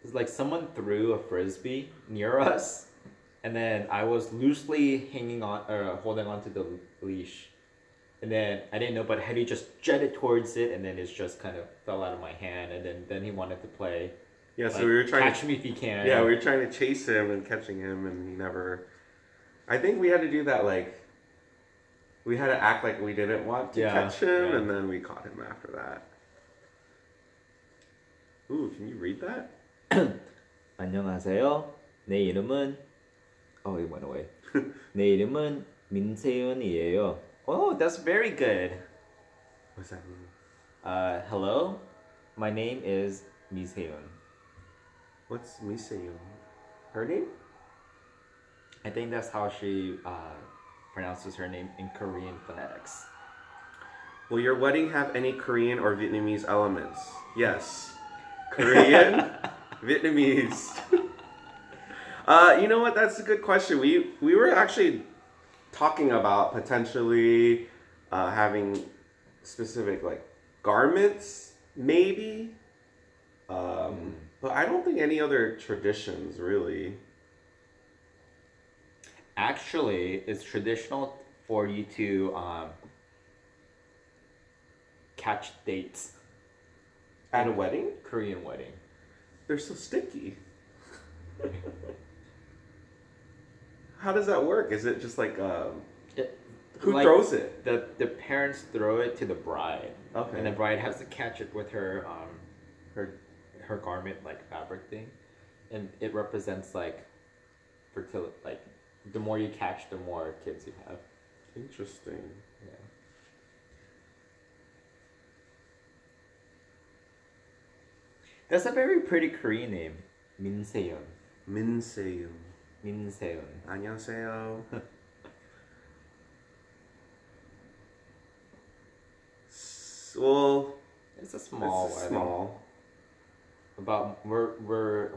It's like someone threw a frisbee near us, and then I was loosely hanging on, or holding onto the leash. And then I didn't know, but Heidi just jetted towards it, and then it just kind of fell out of my hand. And then he wanted to play. Yeah, like, so we were trying catch me if you can. Yeah, we were trying to chase him and catching him, and he never. I think we had to do that like. We had to act like we didn't want to catch him, and then we caught him after that. Ooh, can you read that? 안녕하세요. 내 이름은 it went away. 내 이름은 민세윤이에요. Oh, that's very good. What's that mean? Hello, my name is Miseun. What's Miseun? Her name? I think that's how she pronounces her name in Korean phonetics. Will your wedding have any Korean or Vietnamese elements? Yes. Korean, Vietnamese. You know what? That's a good question. We were actually talking about potentially having specific like garments, maybe. But I don't think any other traditions really. Actually, it's traditional for you to catch dates. At a wedding? Korean wedding. They're so sticky. How does that work? Is it just like who like throws it? The parents throw it to the bride. Okay. And the bride has to catch it with her her garment like fabric thing, and it represents like fertility. Like the more you catch, the more kids you have. Interesting. Yeah. That's a very pretty Korean name. Minseon. Minseum. Minseon. 안녕하세요. Well, It's a small it's wedding. small. About we're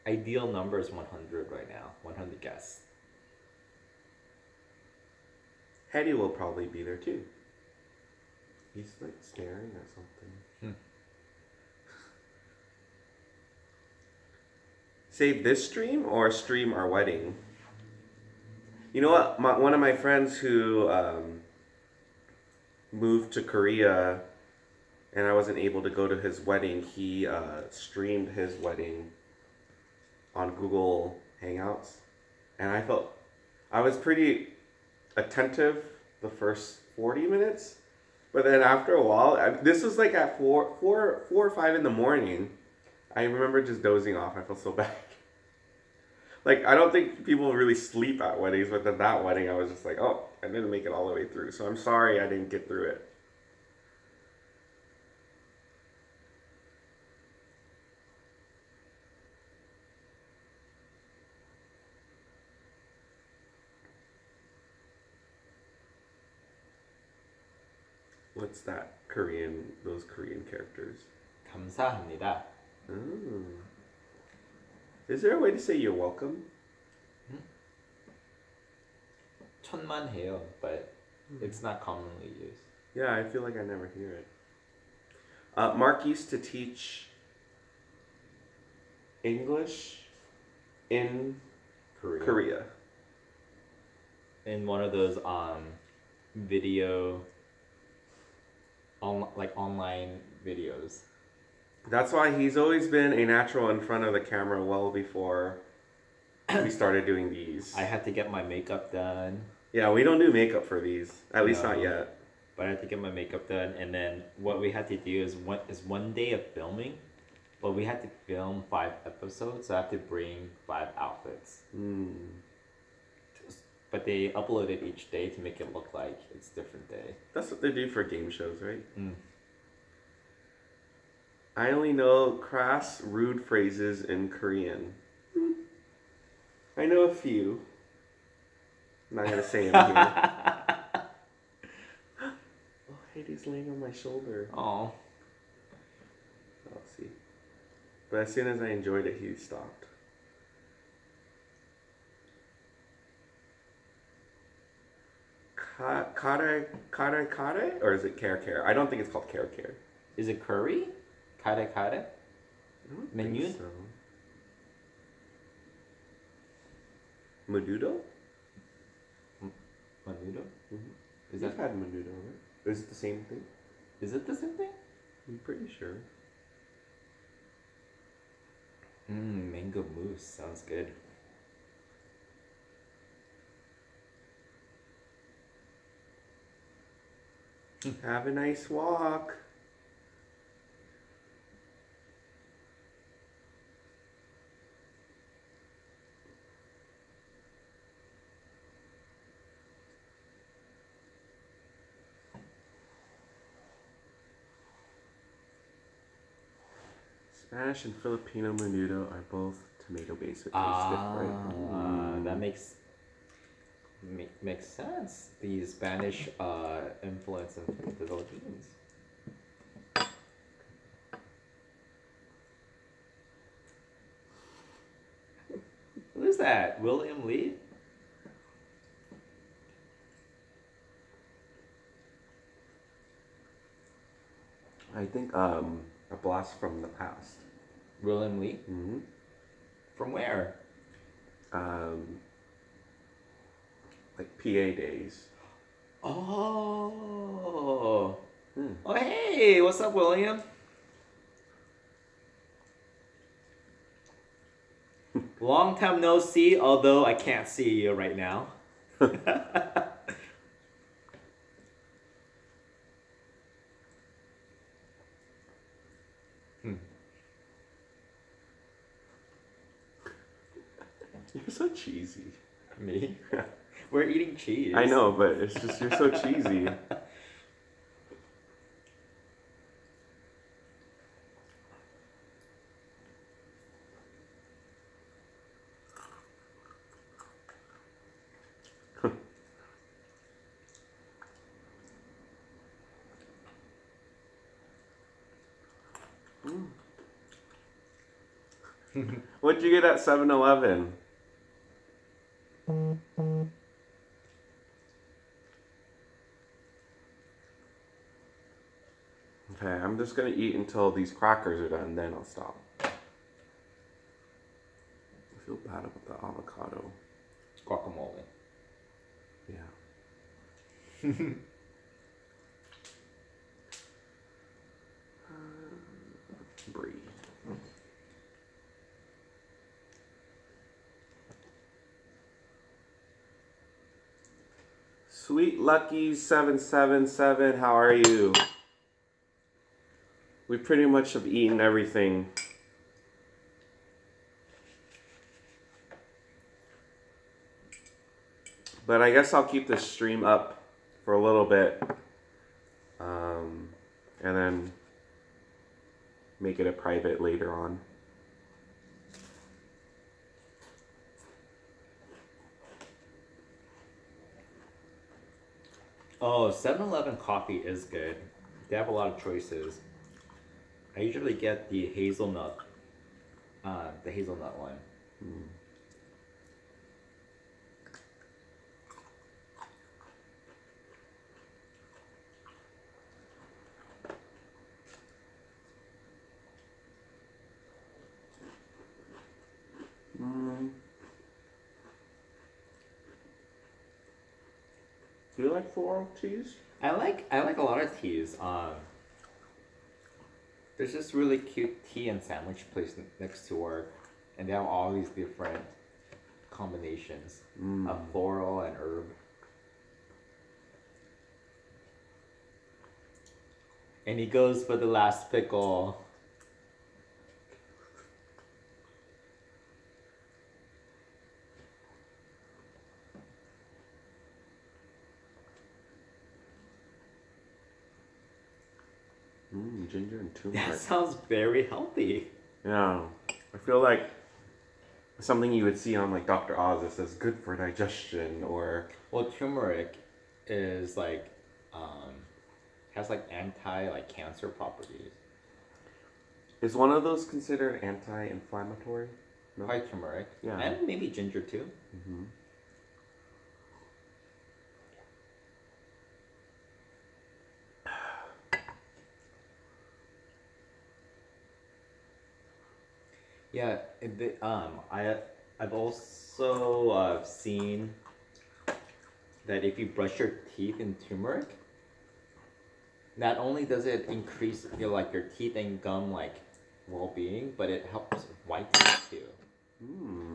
ideal number is 100 right now. 100 guests. Hetty will probably be there too. He's like staring at something. Save this stream or stream our wedding? You know what? One of my friends who moved to Korea and I wasn't able to go to his wedding, he streamed his wedding on Google Hangouts. And I was pretty attentive the first 40 minutes. But then after a while, this was like at 4 or 5 in the morning. I remember just dozing off. I felt so bad. Like, I don't think people really sleep at weddings, but at that wedding, I was just like, oh, I didn't make it all the way through. So I'm sorry I didn't get through it. What's that those Korean characters? 감사합니다. Oh. Is there a way to say you're welcome? 천만해요, but it's not commonly used. Yeah, I feel like I never hear it. Mark used to teach English in Korea. In one of those video online videos. That's why he's always been a natural in front of the camera well before we started doing these. I had to get my makeup done. Yeah, we don't do makeup for these. At least not yet. But I had to get my makeup done, and then what we had to do is one day of filming. But we had to film 5 episodes, so I have to bring 5 outfits. But they upload it each day to make it look like it's a different day. That's what they do for game shows, right? I only know crass, rude phrases in Korean. I know a few. I'm not gonna say them here. Oh, Heidi's laying on my shoulder. Oh. I'll see. But as soon as I enjoyed it, he stopped. Kare? Or is it kare? I don't think it's called kare. Is it curry? Kare? I don't Menu? think so. Menudo? Menudo? Is that had menudo, right? Is it the same thing? Is it the same thing? I'm pretty sure. Mango mousse sounds good. Have a nice walk. Spanish and Filipino menudo are both tomato base, it tastes different. That makes sense. The Spanish influence in the Philippines. Who is that? William Lee? I think a blast from the past. William Lee? Mm-hmm. From where? Like PA days. Oh. Oh, hey, what's up, William? Long time no see, although I can't see you right now. You're so cheesy. Me? We're eating cheese. I know, but it's just you're so cheesy. What'd you get at 7-Eleven? Okay, I'm just gonna eat until these crackers are done, then I'll stop. I feel bad about the avocado. Guacamole. Yeah. Brie. Sweet Lucky 777, how are you? We pretty much have eaten everything. But I guess I'll keep this stream up for a little bit. And then make it a private later on. Oh, 7-Eleven coffee is good. They have a lot of choices. I usually get the hazelnut one. Do you like floral teas? I like a lot of teas. There's this really cute tea and sandwich place next to work, and they have all these different combinations of floral and herb. And he goes for the last pickle. Ginger and turmeric. That sounds very healthy. Yeah. I feel like something you would see on like Dr. Oz that says good for digestion or... Well, turmeric is like, has like cancer properties. Is one of those considered anti-inflammatory? No? Probably turmeric. Yeah. And maybe ginger too. Mm-hmm. Yeah, I've also seen that if you brush your teeth in turmeric, not only does it increase your teeth and gum well-being, but it helps white teeth too.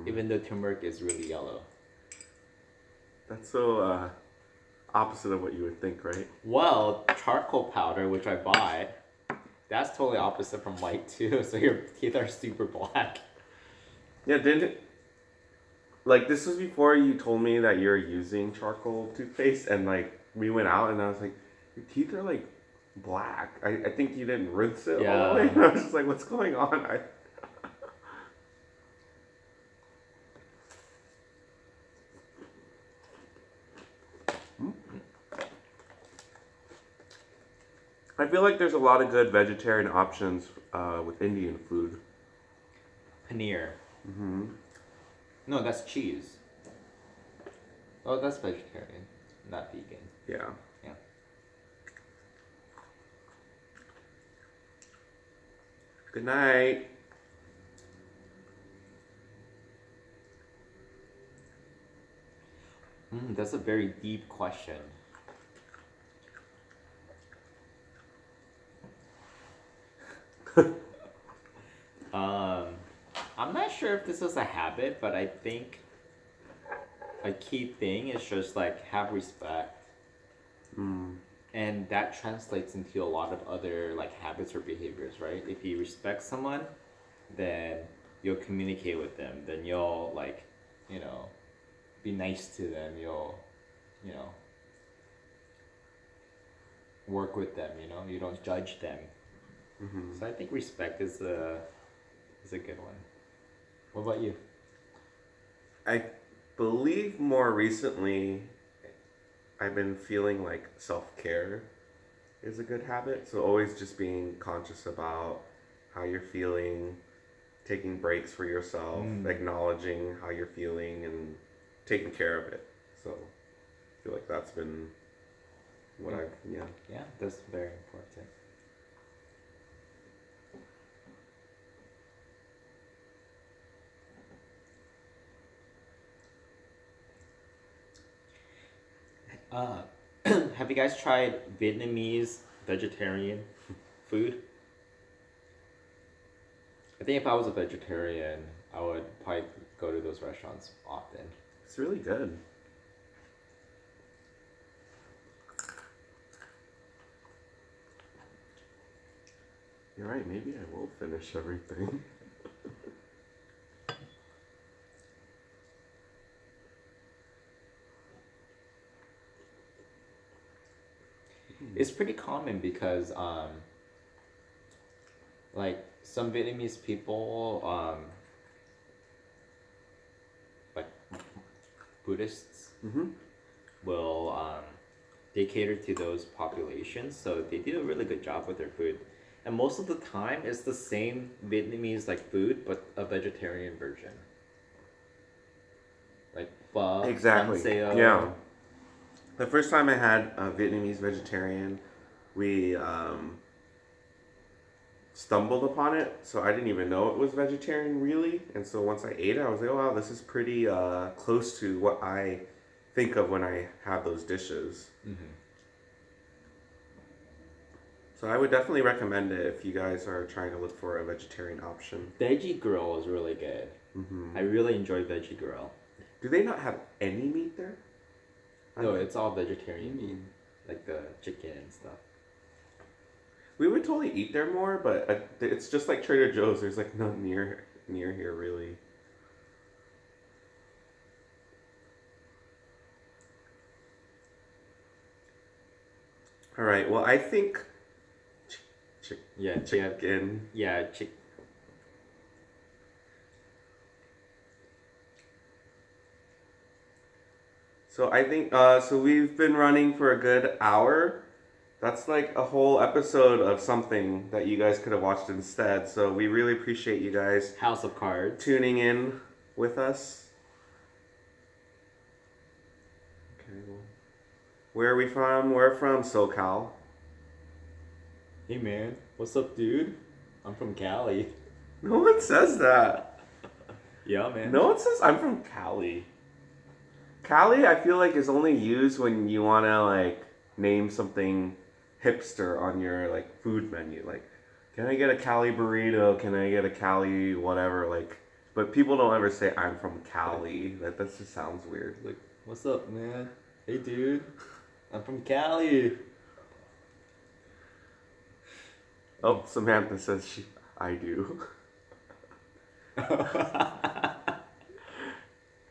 Even though turmeric is really yellow. That's so opposite of what you would think, right? Well, charcoal powder, which I bought, that's totally opposite from white too. So your teeth are super black. Yeah, didn't it? Like, this was before you told me that you're using charcoal toothpaste, and like we went out and I was like, your teeth are like black. I think you didn't rinse it all the way. And I was just like, what's going on? I feel like there's a lot of good vegetarian options with Indian food. Paneer. Mm-hmm. No, that's cheese. Oh, that's vegetarian, not vegan. Yeah. Yeah. Good night. That's a very deep question. I'm not sure if this is a habit, but I think a key thing is just like have respect. And that translates into a lot of other like habits or behaviors, right? If you respect someone, then you'll communicate with them. Then you'll like, you know, be nice to them. You'll, you know, work with them. You know, you don't judge them. So I think respect is a good one. What about you? I believe more recently I've been feeling like self-care is a good habit. So always just being conscious about how you're feeling, taking breaks for yourself, acknowledging how you're feeling and taking care of it. So I feel like that's been what Yeah, that's very important. Have you guys tried Vietnamese vegetarian food? I think if I was a vegetarian, I would probably go to those restaurants often. It's really good. You're right, maybe I will finish everything. It's pretty common because like some Vietnamese people like Buddhists will they cater to those populations, so they do a really good job with their food. And most of the time it's the same Vietnamese like food but a vegetarian version. Like pho, Exactly. bánh xèo. Yeah. The first time I had a Vietnamese vegetarian, we stumbled upon it, so I didn't even know it was vegetarian really. And so once I ate it, I was like, oh wow, this is pretty close to what I think of when I have those dishes. So I would definitely recommend it if you guys are trying to look for a vegetarian option. Veggie grill is really good. I really enjoy veggie grill. Do they not have any meat there? No, it's all vegetarian meat, like the chicken and stuff. We would totally eat there more, but it's just like Trader Joe's. There's like none near here really. All right. Well, I think chicken. Yeah, chicken. So I think so we've been running for a good hour. That's like a whole episode of something that you guys could have watched instead. So we really appreciate you guys House of Cards tuning in with us. Okay. Well, where are we from? We're from SoCal. Hey man, what's up, dude? I'm from Cali. No one says that. Yeah, man. No one says I'm from Cali. Cali, I feel like is only used when you want to like name something hipster on your like food menu. Like, can I get a Cali burrito? Can I get a Cali whatever? Like, but people don't ever say I'm from Cali. That just sounds weird. Like, what's up, man? Hey, dude. I'm from Cali. Oh, Samantha says I do.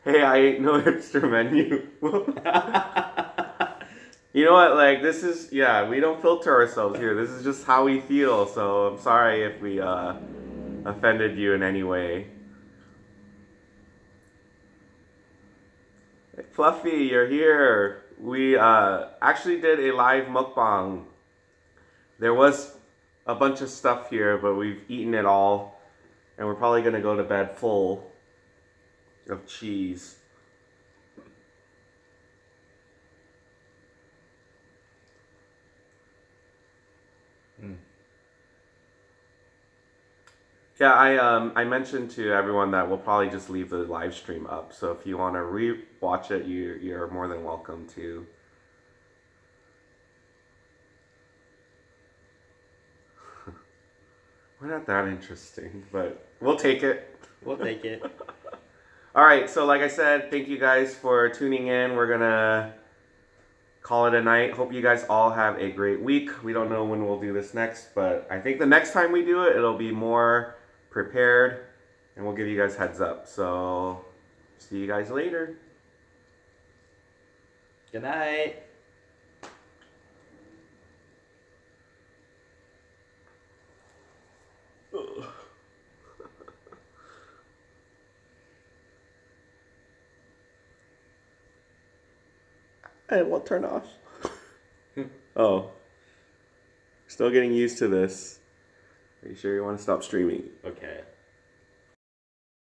Hey, I ate no hipster menu. You know what, like, this is, yeah, we don't filter ourselves here. This is just how we feel, so I'm sorry if we offended you in any way. Hey, Fluffy, you're here. We actually did a live mukbang There was a bunch of stuff here, but we've eaten it all. And we're probably going to go to bed full of cheese. Yeah, I mentioned to everyone that we'll probably just leave the live stream up. So if you want to re-watch it, you're more than welcome to. We're not that interesting, but we'll take it. We'll take it. All right, so like I said, thank you guys for tuning in. We're going to call it a night. Hope you guys all have a great week. We don't know when we'll do this next, but I think the next time we do it, it'll be more prepared, and we'll give you guys heads up. So, see you guys later. Good night. And we'll turn off. Oh. Still getting used to this. Are you sure you want to stop streaming? Okay.